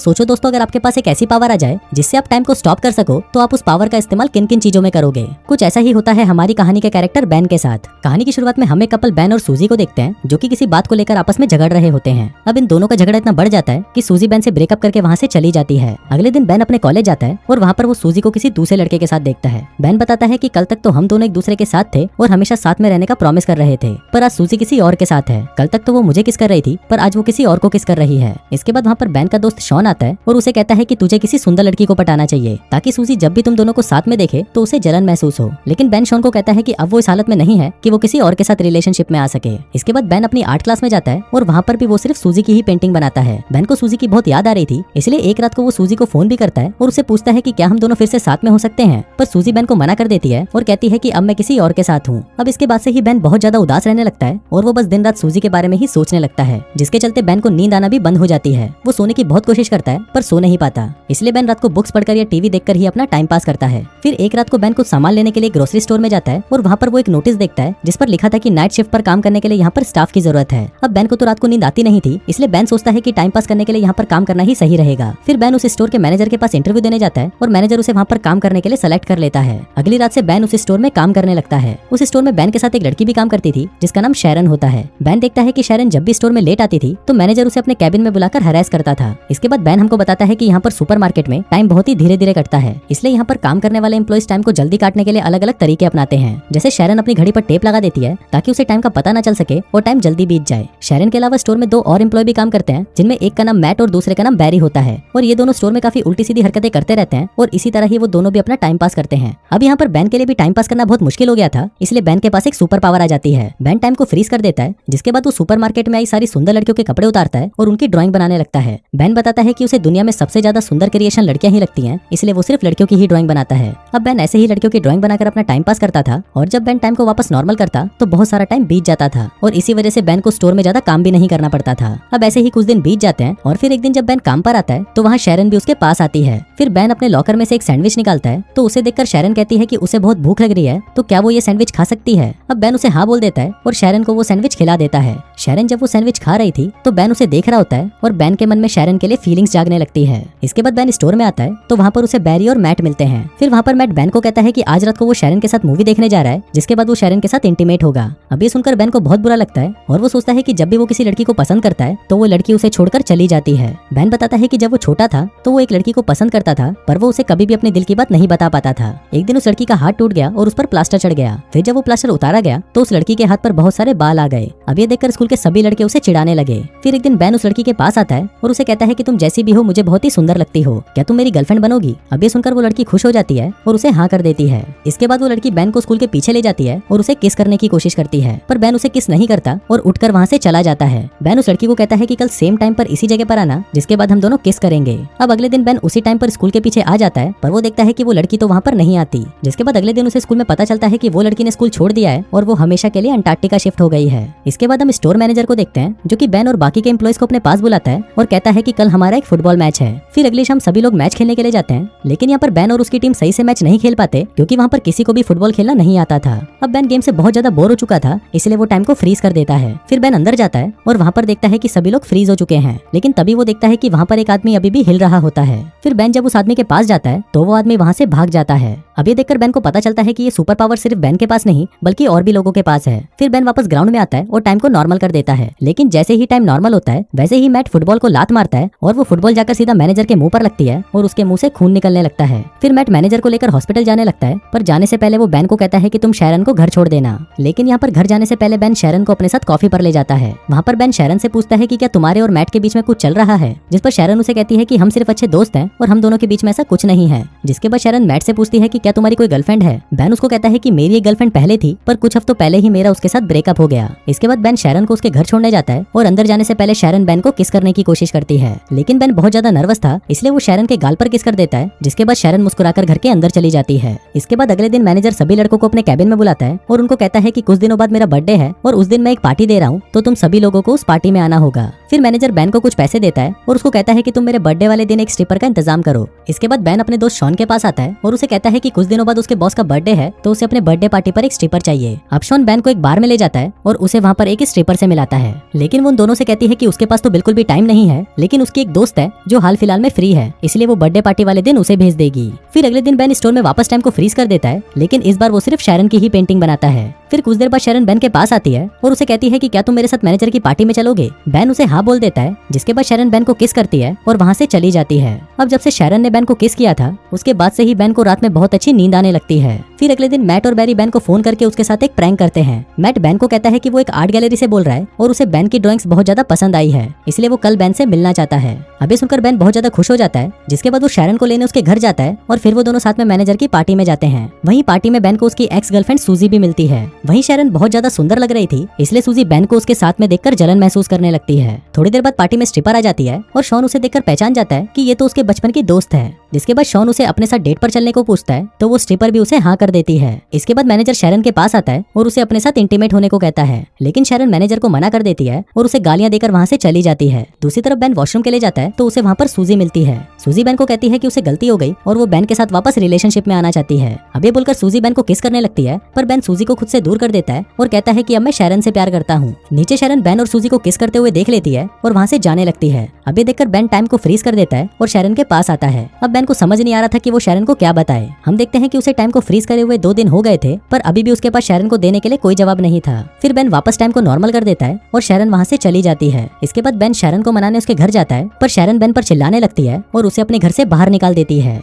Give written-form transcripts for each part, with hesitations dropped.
सोचो दोस्तों, अगर आपके पास एक ऐसी पावर आ जाए जिससे आप टाइम को स्टॉप कर सको, तो आप उस पावर का इस्तेमाल किन किन चीजों में करोगे। कुछ ऐसा ही होता है हमारी कहानी के कैरेक्टर बेन के साथ। कहानी की शुरुआत में हम एक कपल बेन और सूजी को देखते हैं, जो कि किसी बात को लेकर आपस में झगड़ रहे होते हैं। अब इन दोनों का झगड़ा इतना बढ़ जाता है कि सूजी बेन से ब्रेकअप करके वहाँ से चली जाती है। अगले दिन बेन अपने कॉलेज जाता है और वहाँ पर वो सूजी को किसी दूसरे लड़के के साथ देखता है। बेन बताता है कि कल तक तो हम दोनों एक दूसरे के साथ थे और हमेशा साथ में रहने का प्रॉमिस कर रहे थे, पर आज सूजी किसी और के साथ है। कल तक तो वो मुझे किस कर रही थी, पर आज वो किसी और को किस कर रही है। इसके बाद वहाँ पर बेन का दोस्त शॉन आता है और उसे कहता है कि तुझे किसी सुंदर लड़की को पटाना चाहिए, ताकि सूजी जब भी तुम दोनों को साथ में देखे तो उसे जलन महसूस हो। लेकिन बेन शॉन को कहता है कि अब वो इस हालत में नहीं है कि वो किसी और के साथ रिलेशनशिप में आ सके। इसके बाद बेन अपनी आर्ट क्लास में जाता है और वहाँ पर भी वो सिर्फ सूजी की ही पेंटिंग बनाता है। बेन को सूजी की बहुत याद आ रही थी, इसलिए एक रात को वो सूजी को फोन भी करता है और उसे पूछता है कि क्या हम दोनों फिर से साथ में हो सकते हैं। पर सूजी बेन को मना कर देती है और कहती है कि अब मैं किसी और के साथ हूँ। अब इसके बाद से ही बेन बहुत ज्यादा उदास रहने लगता है और वो बस दिन रात सूजी के बारे में ही सोचने लगता है, जिसके चलते बेन को नींद आना भी बंद हो जाती है। वो सोने की बहुत कोशिश करता है पर सो नहीं पाता, इसलिए बेन रात को बुक्स पढ़कर या टीवी देखकर ही अपना टाइम पास करता है। फिर एक रात को बेन कुछ सामान लेने के लिए ग्रोसरी स्टोर में जाता है और वहाँ पर वो एक नोटिस देखता है जिस पर लिखा था कि नाइट शिफ्ट पर काम करने के लिए यहाँ पर स्टाफ की जरूरत है। अब बेन को तो रात को नींद आती नहीं थी, इसलिए बेन सोचता है कि टाइम पास करने के लिए यहाँ पर काम करना ही सही रहेगा। फिर बेन उस स्टोर के मैनेजर के पास इंटरव्यू देने जाता है और मैनेजर उसे वहाँ पर काम करने के लिए सेलेक्ट कर लेता है। अगली रात से बेन उस स्टोर में काम करने लगता है। उस स्टोर में बेन के साथ एक लड़की भी काम करती थी जिसका नाम शैरन होता है। बेन देखता है कि शैरन जब भी स्टोर में लेट आती थी तो मैनेजर उसे अपने कैबिन में बुलाकर हरास करता था। इसके बाद बेन हमको बताता है कि यहाँ पर सुपरमार्केट में टाइम बहुत ही धीरे धीरे कटता है, इसलिए यहाँ पर काम करने वाले एम्प्लॉइज टाइम को जल्दी काटने के लिए अलग अलग तरीके अपनाते हैं। जैसे शैरन अपनी घड़ी पर टेप लगा देती है ताकि उसे टाइम का पता न चल सके और टाइम जल्दी बीत जाए। शैरन के अलावा स्टोर में दो और एम्प्लॉय भी काम करते हैं, जिनमें एक का नाम मैट और दूसरे का नाम बैरी होता है, और ये दोनों स्टोर में काफी उल्टी सीधी हरकतें करते रहते हैं और इसी तरह ही वो दोनों भी अपना टाइम पास करते हैं। अब यहाँ पर बेन के लिए भी टाइम पास करना बहुत मुश्किल हो गया था, इसलिए बेन के पास एक सुपर पावर आ जाती है। बेन टाइम को फ्रीज कर देता है, जिसके बाद वो सुपरमार्केट में आई सारी सुंदर लड़कियों के कपड़े उतारता है और उनकी ड्राइंग बनाने लगता है। बेन बताता है कि उसे दुनिया में सबसे ज्यादा सुंदर क्रिएशन लड़कियां ही लगती हैं, इसलिए वो सिर्फ लड़कियों की ही ड्राइंग बनाता है। अब बेन ऐसे ही लड़कियों की ड्राइंग बनाकर अपना टाइम पास करता था, और जब बेन टाइम को वापस नॉर्मल करता तो बहुत सारा टाइम बीत जाता था और इसी वजह से बेन को स्टोर में ज्यादा काम भी नहीं करना पड़ता था। अब ऐसे ही कुछ दिन बीत जाते हैं और फिर एक दिन जब बेन काम पर आता है तो वहाँ शैरन भी उसके पास आती है। फिर बेन अपने लॉकर में से एक सैंडविच निकालता है तो उसे देखकर शैरन कहती है कि उसे बहुत भूख लग रही है, तो क्या वो ये सैंडविच खा सकती है। अब बेन उसे हाँ बोल देता है और शैरन को वो सैंडविच खिला देता है। शैरन जब वो सैंडविच खा रही थी तो बेन उसे देख रहा होता है और बेन के मन में शैरन के लिए फीलिंग्स जागने लगती है। इसके बाद बेन स्टोर में आता है तो वहाँ पर उसे बैरी और मैट मिलते हैं। फिर वहाँ पर मैट बेन को कहता है कि आज रात को वो शैरन के साथ मूवी देखने जा रहा है, जिसके बाद वो शैरन के साथ इंटीमेट होगा। अब ये सुनकर बेन को बहुत बुरा लगता है और वो सोचता है कि जब भी वो किसी लड़की को पसंद करता है तो वो लड़की उसे छोड़कर चली जाती है। बेन बताता है कि जब वो छोटा था तो वो एक लड़की को पसंद करता था, पर वो उसे कभी भी अपने दिल की बात नहीं बता पाता था। एक दिन उस लड़की का हाथ टूट गया और उस पर प्लास्टर चढ़ गया। फिर जब वो प्लास्टर उतारा गया तो उस लड़की के हाथ पर बहुत सारे बाल आ गए। अब ये देखकर स्कूल के सभी लड़के उसे चिढ़ाने लगे। फिर एक दिन बेन उस लड़की के पास आता है और उसे कहता है कि तुम जैसी भी हो मुझे बहुत ही सुंदर लगती हो, क्या तुम मेरी गर्लफ्रेंड बनोगी। अब ये सुनकर वो लड़की खुश हो जाती है और उसे हाँ कर देती है। इसके बाद वो लड़की बेन को स्कूल के पीछे ले जाती है और उसे किस करने की कोशिश करती है, पर बेन उसे किस नहीं करता और उठकर वहाँ से चला जाता है। बेन उस लड़की को कहता है कि कल सेम टाइम पर इसी जगह पर आना, जिसके बाद हम दोनों किस करेंगे। अब अगले दिन बेन उसी टाइम पर स्कूल के पीछे आ जाता है, पर वो देखता है कि वो लड़की तो वहाँ पर नहीं आती। जिसके बाद अगले दिन उसे स्कूल में पता चलता है कि वो लड़की ने स्कूल छोड़ दिया है और वो हमेशा के लिए अंटार्कटिका शिफ्ट हो गई है। इसके बाद हम स्टोर मैनेजर को देखते हैं, जो कि बेन और बाकी के एम्प्लॉइज को अपने पास बुलाता है और कहता है कि कल हमारा एक फुटबॉल मैच है। फिर अगली शाम सभी लोग मैच खेलने के लिए जाते हैं, लेकिन यहाँ पर बेन और उसकी टीम सही से मैच नहीं खेल पाते क्योंकि वहाँ पर किसी को भी फुटबॉल खेलना नहीं आता था। अब बेन गेम से बहुत ज्यादा बोर हो चुका था, इसलिए वो टाइम को फ्रीज कर देता है। फिर बेन अंदर जाता है और वहाँ पर देखता है कि सभी लोग फ्रीज हो चुके हैं, लेकिन तभी वो देखता है कि वहाँ पर एक आदमी अभी भी हिल रहा होता है। फिर बेन जब उस आदमी के पास जाता है तो वो आदमी वहाँ से भाग जाता है। अब ये देखकर बेन को पता चलता है कि ये सुपर पावर सिर्फ बेन के पास नहीं बल्कि और भी लोगों के पास है। फिर बेन वापस ग्राउंड में आता है और टाइम को नॉर्मल कर देता है, लेकिन जैसे ही टाइम नॉर्मल होता है वैसे ही मैट फुटबॉल को लात मारता है और वो फुटबॉल जाकर सीधा मैनेजर के मुंह पर लगती है और उसके मुंह से खून निकलने लगता है। फिर मैट मैनेजर को लेकर हॉस्पिटल जाने लगता है, पर जाने से पहले वो बेन को कहता है कि तुम शैरन को घर छोड़ देना। लेकिन यहाँ पर घर जाने से पहले बेन शैरन को अपने साथ कॉफी पर ले जाता है। वहाँ पर बेन शैरन से पूछता है कि क्या तुम्हारे और मैट के बीच में कुछ चल रहा है, जिस पर शैरन उसे कहती है कि हम सिर्फ अच्छे दोस्त हैं और हम दोनों के बीच में ऐसा कुछ नहीं है। जिसके बाद शैरन मैट से पूछती है कि क्या तुम्हारी कोई गर्लफ्रेंड है। बेन उसको कहता है कि मेरी एक गर्लफ्रेंड पहले थी, पर कुछ हफ्तों पहले ही मेरा उसके साथ ब्रेकअप हो गया। इसके बाद बेन शैरन को उसके घर छोड़ने जाता है और अंदर जाने से पहले शैरन बेन को किस करने की कोशिश करती है, लेकिन बेन बहुत ज्यादा नर्वस था, इसलिए वो शैरन के गाल पर किस कर देता है। जिसके बाद शैरन मुस्कुराकर घर के अंदर चली जाती है। इसके बाद अगले दिन मैनेजर सभी लड़कों को अपने कैबिन में बुलाता है और उनको कहता है कि कुछ दिनों बाद मेरा बर्थडे है और उस दिन मैं एक पार्टी दे रहा हूँ, तो तुम सभी लोगों को उस पार्टी में आना होगा। फिर मैनेजर बेन को कुछ पैसे देता है और उसको कहता है कि तुम मेरे बर्थडे वाले दिन एक स्ट्रिपर का इंतजाम करो। इसके बाद बेन अपने दोस्त शॉन के पास आता है और उसे कहता है कि कुछ दिनों बाद उसके बॉस का बर्थडे है तो उसे अपने बर्थडे पार्टी पर एक स्ट्रिपर चाहिए। अब शॉन बैन को एक बार में ले जाता है और उसे वहाँ पर एक स्ट्रिपर से मिलाता है, लेकिन वो उन दोनों से कहती है कि उसके पास तो बिल्कुल भी टाइम नहीं है, लेकिन उसकी एक दोस्त है जो हाल फिलहाल में फ्री है, इसलिए वो बर्थडे पार्टी वाले दिन उसे भेज देगी। फिर अगले दिन बैन स्टोर में वापस टाइम को फ्रीज कर देता है, लेकिन इस बार वो सिर्फ शैरन की ही पेंटिंग बनाता है। फिर कुछ देर बाद शैरन बैन के पास आती है और उसे कहती है कि क्या तुम मेरे साथ मैनेजर की पार्टी में चलोगे। बैन उसे हाँ बोल देता है, जिसके बाद शैरन बैन को किस करती है और वहाँ से चली जाती है। अब जब से शैरन ने बैन को किस किया था उसके बाद से ही बैन को रात में बहुत अच्छी नींद आने लगती है। फिर अगले दिन मैट और बैरी बैन को फोन करके उसके साथ एक प्रैंक करते हैं। मैट बैन को कहता है कि वो एक आर्ट गैलरी से बोल रहा है और उसे बैन की ड्राइंग्स बहुत ज्यादा पसंद आई है, इसलिए वो कल बैन से मिलना चाहता है। अब ये सुनकर बैन बहुत ज्यादा खुश हो जाता है, जिसके बाद वो शैरन को लेने उसके घर जाता है और फिर वो दोनों साथ में मैनेजर की पार्टी में जाते हैं। वहीं पार्टी में बैन को उसकी एक्स गर्लफ्रेंड सूजी भी मिलती है। वहीं शैरन बहुत ज्यादा सुंदर लग रही थी, इसलिए सूजी बैन को उसके साथ में देखकर जलन महसूस करने लगती है। थोड़ी देर बाद पार्टी में स्ट्रिपर आ जाती है और शॉन उसे देखकर पहचान जाता है कि ये तो उसके बचपन की दोस्त है। जिसके बाद शॉन उसे अपने साथ डेट पर चलने को पूछता है तो वो स्ट्रिपर भी उसे हाँ कर देती है। इसके बाद मैनेजर शैरन के पास आता है और उसे अपने साथ इंटीमेट होने को कहता है, लेकिन शैरन मैनेजर को मना कर देती है और उसे गालियां देकर वहाँ से चली जाती है। दूसरी तरफ बैन वॉशरूम के लिए जाता है तो उसे वहाँ पर सूजी मिलती है। सूजी बैन को कहती है कि उसे गलती हो गई और वो बैन के साथ वापस रिलेशनशिप में आना चाहती है। अब ये बोलकर सूजी बैन को किस करने लगती है, पर बैन सूजी को खुद से दूर कर देता है और कहता है कि अब मैं शैरन से प्यार करता हूँ। नीचे शैरन बैन और सूजी को किस करते हुए देख लेती है और वहाँ से जाने लगती है। अब ये देखकर बैन टाइम को फ्रीज कर देता है और शैरन के पास आता है। अब बैन को समझ नहीं आ रहा था कि वो शैरन को क्या बताए। हम देखते हैं कि उसे टाइम को फ्रीज करे हुए 2 दिन हो गए थे, पर अभी भी उसके पास शैरन को देने के लिए कोई जवाब नहीं था। फिर बैन वापस टाइम को नॉर्मल कर देता है और शैरन वहाँ से चली जाती है। इसके बाद बैन शैरन को मनाने उसके घर जाता है, पर शैरन बैन पर चिल्लाने लगती है और उसे अपने घर से बाहर निकाल देती है।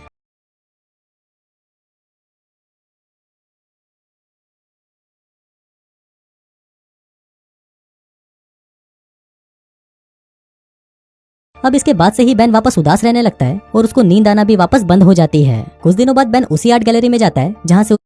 अब इसके बाद से ही बैन वापस उदास रहने लगता है और उसको नींद आना भी वापस बंद हो जाती है। कुछ दिनों बाद बैन उसी आर्ट गैलरी में जाता है जहाँ से उसे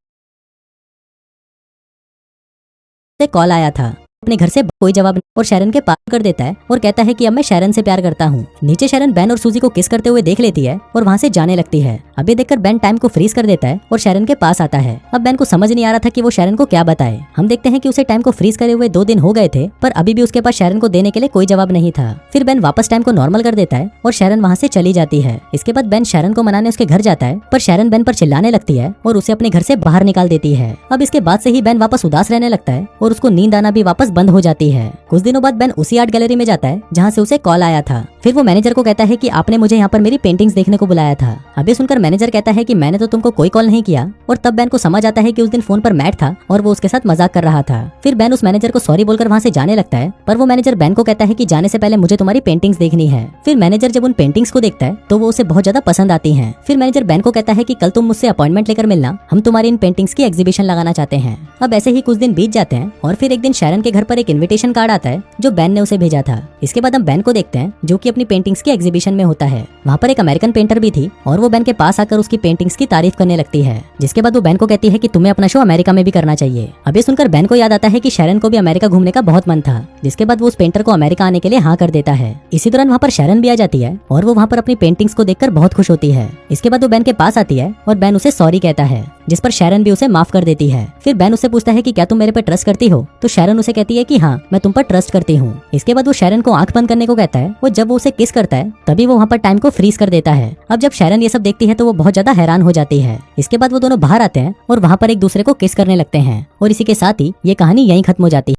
कॉल आया था। अपने घर से कोई जवाब नहीं और शैरन के पास कर देता है और कहता है कि अब मैं शैरन से प्यार करता हूँ। नीचे शैरन बैन और सूजी को किस करते हुए देख लेती है और वहाँ से जाने लगती है। अब ये देखकर बैन टाइम को फ्रीज कर देता है और शैरन के पास आता है। अब बैन को समझ नहीं आ रहा था कि वो शैरन को क्या बताए। हम देखते हैं कि उसे टाइम को फ्रीज करे हुए 2 दिन हो गए थे, पर अभी भी उसके पास शैरन को देने के लिए कोई जवाब नहीं था। फिर बैन वापस टाइम को नॉर्मल कर देता है और शैरन वहाँ से चली जाती है। इसके बाद बैन शैरन को मनाने उसके घर जाता है, पर शैरन बैन पर चिल्लाने लगती है और उसे अपने घर से बाहर निकाल देती है। अब इसके बाद से ही बैन वापस उदास रहने लगता है और उसको नींद आना भी वापस बंद हो जाती है। कुछ दिनों बाद बैन उसी आर्ट गैलरी में जाता है जहाँ से उसे कॉल आया था। फिर वो मैनेजर को कहता है कि आपने मुझे यहाँ पर मेरी पेंटिंग्स देखने को बुलाया था। अब ये सुनकर मैनेजर कहता है कि मैंने तो तुमको कोई कॉल नहीं किया, और तब बैन को समझ आता है कि उस दिन फोन पर मैट था और वो उसके साथ मजाक कर रहा था। फिर बैन उस मैनेजर को सॉरी बोलकर वहाँ से जाने लगता है, पर वो मैनेजर बैन को कहता है कि जाने से पहले मुझे तुम्हारी पेंटिंग्स देखनी है। फिर मैनेजर जब उन पेंटिंग्स को देखता है तो वो उसे बहुत ज्यादा पसंद आती है। फिर मैनेजर बैन को कहता है कि कल तुम मुझसे अपॉइंटमेंट लेकर मिलना, हम तुम्हारी इन पेंटिंग्स की एग्जीबिशन लगाना चाहते हैं। अब ऐसे ही कुछ दिन बीत जाते हैं और फिर एक दिन शैरन के घर पर एक इन्विटेशन कार्ड आता है जो बैन ने उसे भेजा था। इसके बाद हम बैन को देखते हैं जो कि अपनी पेंटिंग्स की एग्जीबिशन में होता है। वहाँ पर एक अमेरिकन पेंटर भी थी और वो बैन के पास आकर उसकी पेंटिंग्स की तारीफ करने लगती है। जिसके बाद वो बैन को कहती है कि तुम्हें अपना शो अमेरिका में भी करना चाहिए। अब ये सुनकर बैन को याद आता है कि शैरन को भी अमेरिका घूमने का बहुत मन था। जिसके बाद वो उस पेंटर को अमेरिका आने के लिए हाँ कर देता है। इसी दौरान वहाँ पर शैरन भी आ जाती है और वो वहाँ पर अपनी पेंटिंग्स को देखकर बहुत खुश होती है। इसके बाद वो बैन के पास आती है और बैन उसे सॉरी कहता है, जिस पर शैरन भी उसे माफ कर देती है। फिर बैन उससे पूछता है कि क्या तुम मेरे पे ट्रस्ट करती हो, तो शैरन उसे कहती है कि हाँ, मैं तुम पर ट्रस्ट करती हूँ। इसके बाद वो शैरन को आंख बंद करने को कहता है और जब वो उसे किस करता है तभी वो वहाँ पर टाइम को फ्रीज कर देता है। अब जब शैरन ये सब देखती है तो वो बहुत ज्यादा हैरान हो जाती है। इसके बाद वो दोनों बाहर आते हैं और वहाँ पर एक दूसरे को किस करने लगते हैं और इसी के साथ ही ये कहानी यहीं खत्म हो जाती है।